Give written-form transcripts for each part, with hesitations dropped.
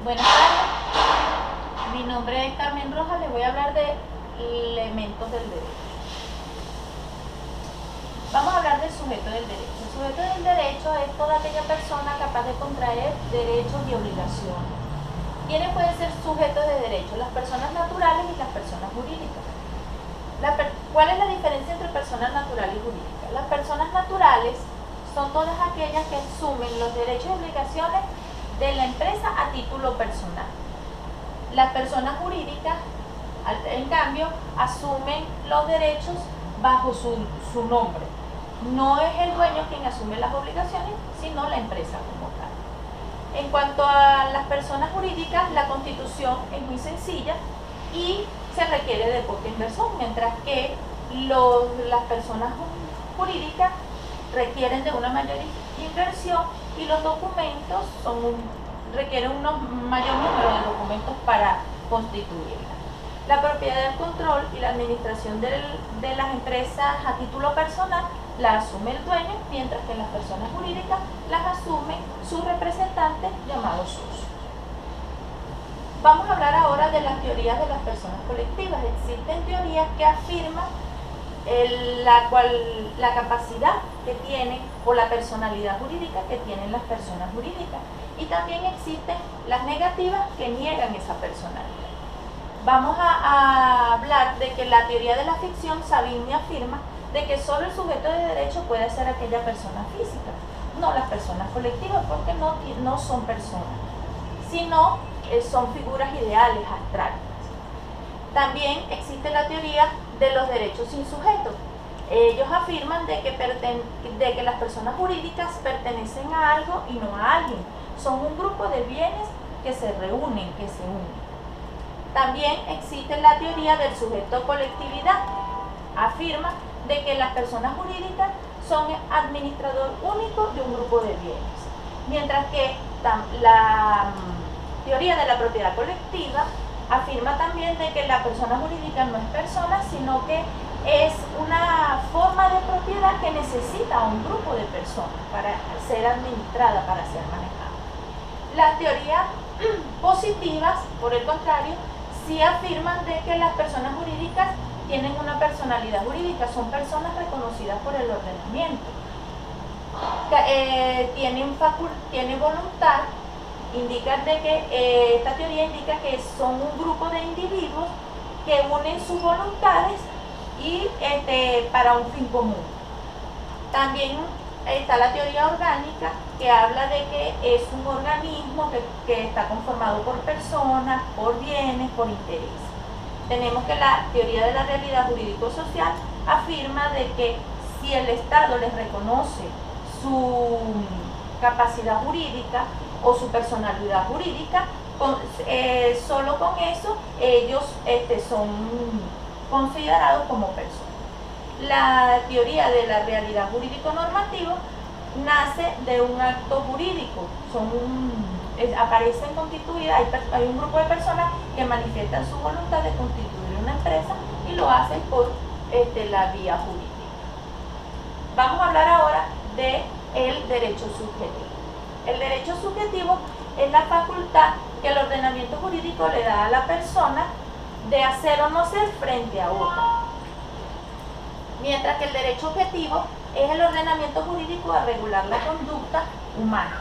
Buenas tardes, mi nombre es Carmen Rojas, les voy a hablar de elementos del derecho. Vamos a hablar del sujeto del derecho. El sujeto del derecho es toda aquella persona capaz de contraer derechos y obligaciones. ¿Quiénes pueden ser sujetos de derecho? Las personas naturales y las personas jurídicas. ¿Cuál es la diferencia entre personas naturales y jurídicas? Las personas naturales son todas aquellas que asumen los derechos y obligaciones de la empresa a título personal. Las personas jurídicas, en cambio, asumen los derechos bajo su nombre. No es el dueño quien asume las obligaciones, sino la empresa como tal. En cuanto a las personas jurídicas, la constitución es muy sencilla y se requiere de poca inversión, mientras que las personas jurídicas requieren de una mayor inversión y los documentos requieren un mayor número de documentos para constituirla. La propiedad del control y la administración de las empresas a título personal la asume el dueño, mientras que las personas jurídicas las asumen sus representantes llamados socios. Vamos a hablar ahora de las teorías de las personas colectivas. Existen teorías que afirman la capacidad que tienen o la personalidad jurídica que tienen las personas jurídicas, y también existen las negativas que niegan esa personalidad. Vamos a hablar de que la teoría de la ficción, Savigny afirma de que solo el sujeto de derecho puede ser aquella persona física, no las personas colectivas, porque no son personas, sino son figuras ideales, abstractas. También existe la teoría de los derechos sin sujeto. Ellos afirman de que las personas jurídicas pertenecen a algo y no a alguien. Son un grupo de bienes que se reúnen, que se unen. También existe la teoría del sujeto colectividad. Afirma de que las personas jurídicas son administrador único de un grupo de bienes. Mientras que la teoría de la propiedad colectiva afirma también de que la persona jurídica no es persona, sino que es una forma de propiedad que necesita un grupo de personas para ser administrada, para ser manejada. Las teorías positivas, por el contrario, sí afirman de que las personas jurídicas tienen una personalidad jurídica, son personas reconocidas por el ordenamiento, tienen voluntad. Indican de que esta teoría indica que son un grupo de individuos que unen sus voluntades y para un fin común. También está la teoría orgánica, que habla de que es un organismo que está conformado por personas, por bienes, por intereses. Tenemos que la teoría de la realidad jurídico-social afirma de que si el Estado les reconoce su capacidad jurídica o su personalidad jurídica, solo con eso ellos son considerados como personas. La teoría de la realidad jurídico-normativa nace de un acto jurídico, aparecen constituidas, hay un grupo de personas que manifiestan su voluntad de constituir una empresa y lo hacen por la vía jurídica. Vamos a hablar ahora del derecho subjetivo. El derecho subjetivo es la facultad que el ordenamiento jurídico le da a la persona de hacer o no ser frente a otra. Mientras que el derecho objetivo es el ordenamiento jurídico a regular la conducta humana.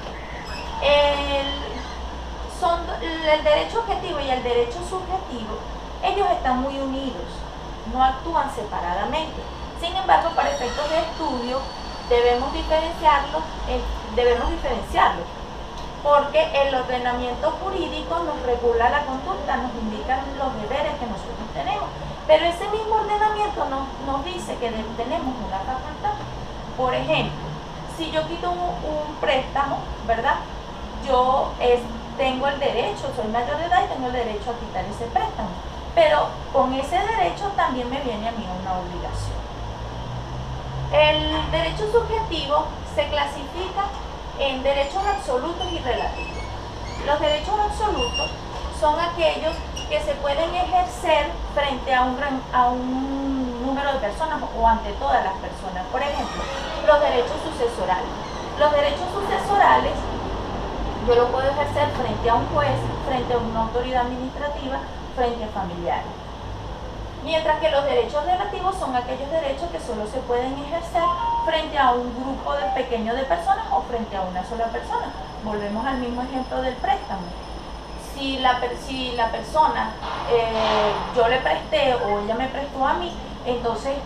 El derecho objetivo y el derecho subjetivo, ellos están muy unidos, no actúan separadamente. Sin embargo, para efectos de estudio, debemos diferenciarlos, porque el ordenamiento jurídico nos regula la conducta, nos indica los deberes que nosotros tenemos, pero ese mismo ordenamiento nos dice que tenemos una facultad. Por ejemplo, si yo quito un préstamo, ¿verdad? Yo tengo el derecho, soy mayor de edad y tengo el derecho a quitar ese préstamo, pero con ese derecho también me viene a mí una obligación. El derecho subjetivo se clasifica en derechos absolutos y relativos. Los derechos absolutos son aquellos que se pueden ejercer frente a un número de personas o ante todas las personas. Por ejemplo, los derechos sucesorales. Los derechos sucesorales yo lo puedo ejercer frente a un juez, frente a una autoridad administrativa, frente a familiares. Mientras que los derechos relativos son aquellos derechos que solo se pueden ejercer frente a un grupo pequeño de personas o frente a una sola persona. Volvemos al mismo ejemplo del préstamo. Si la persona yo le presté o ella me prestó a mí, entonces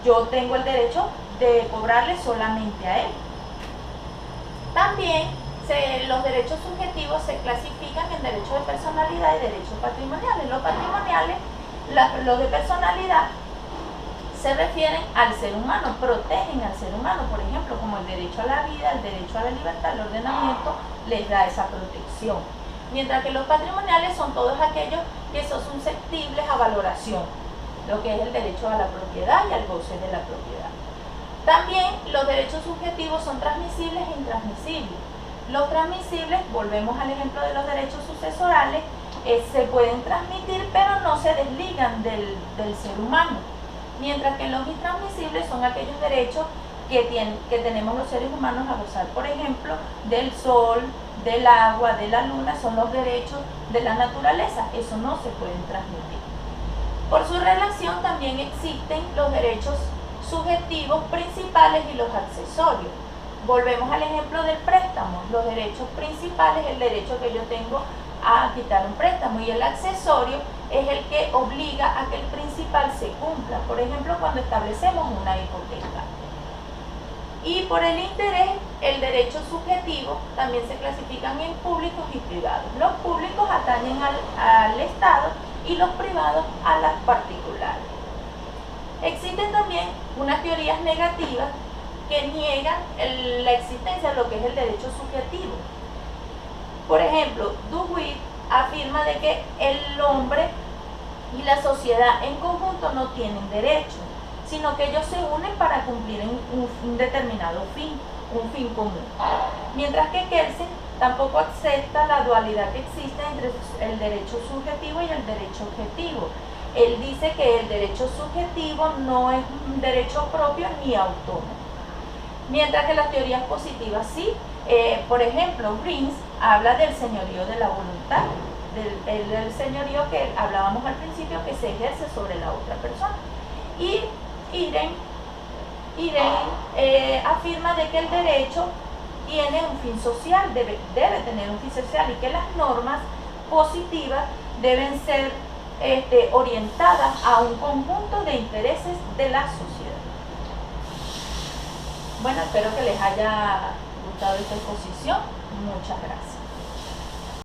yo tengo el derecho de cobrarle solamente a él. También los derechos subjetivos se clasifican en derechos de personalidad y derechos patrimoniales. Los patrimoniales, los de personalidad, se refieren al ser humano, protegen al ser humano, por ejemplo, como el derecho a la vida, el derecho a la libertad, el ordenamiento, les da esa protección. Mientras que los patrimoniales son todos aquellos que son susceptibles a valoración, lo que es el derecho a la propiedad y al goce de la propiedad. También los derechos subjetivos son transmisibles e intransmisibles. Los transmisibles, volvemos al ejemplo de los derechos sucesorales, se pueden transmitir pero no se desligan del ser humano. Mientras que los intransmisibles son aquellos derechos que tenemos los seres humanos a gozar, por ejemplo, del sol, del agua, de la luna, son los derechos de la naturaleza, eso no se pueden transmitir. Por su relación también existen los derechos subjetivos principales y los accesorios. Volvemos al ejemplo del préstamo. Los derechos principales es el derecho que yo tengo a quitar un préstamo y el accesorio es el que obliga a que el principal se cumpla. Por ejemplo, cuando establecemos una hipoteca. Y por el interés, el derecho subjetivo también se clasifican en públicos y privados. Los públicos atañen al Estado y los privados a las particulares. Existen también unas teorías negativas que niegan la existencia de lo que es el derecho subjetivo. Por ejemplo, Dewey afirma de que el hombre y la sociedad en conjunto no tienen derecho, sino que ellos se unen para cumplir un determinado fin, un fin común. Mientras que Kelsen tampoco acepta la dualidad que existe entre el derecho subjetivo y el derecho objetivo. Él dice que el derecho subjetivo no es un derecho propio ni autónomo. Mientras que las teorías positivas sí. Por ejemplo, Greens habla del señorío de la voluntad, del señorío que hablábamos al principio que se ejerce sobre la otra persona. Y Irene afirma de que el derecho tiene un fin social, debe tener un fin social y que las normas positivas deben ser orientadas a un conjunto de intereses de la sociedad. Bueno, espero que les haya gustado esta exposición. Muchas gracias.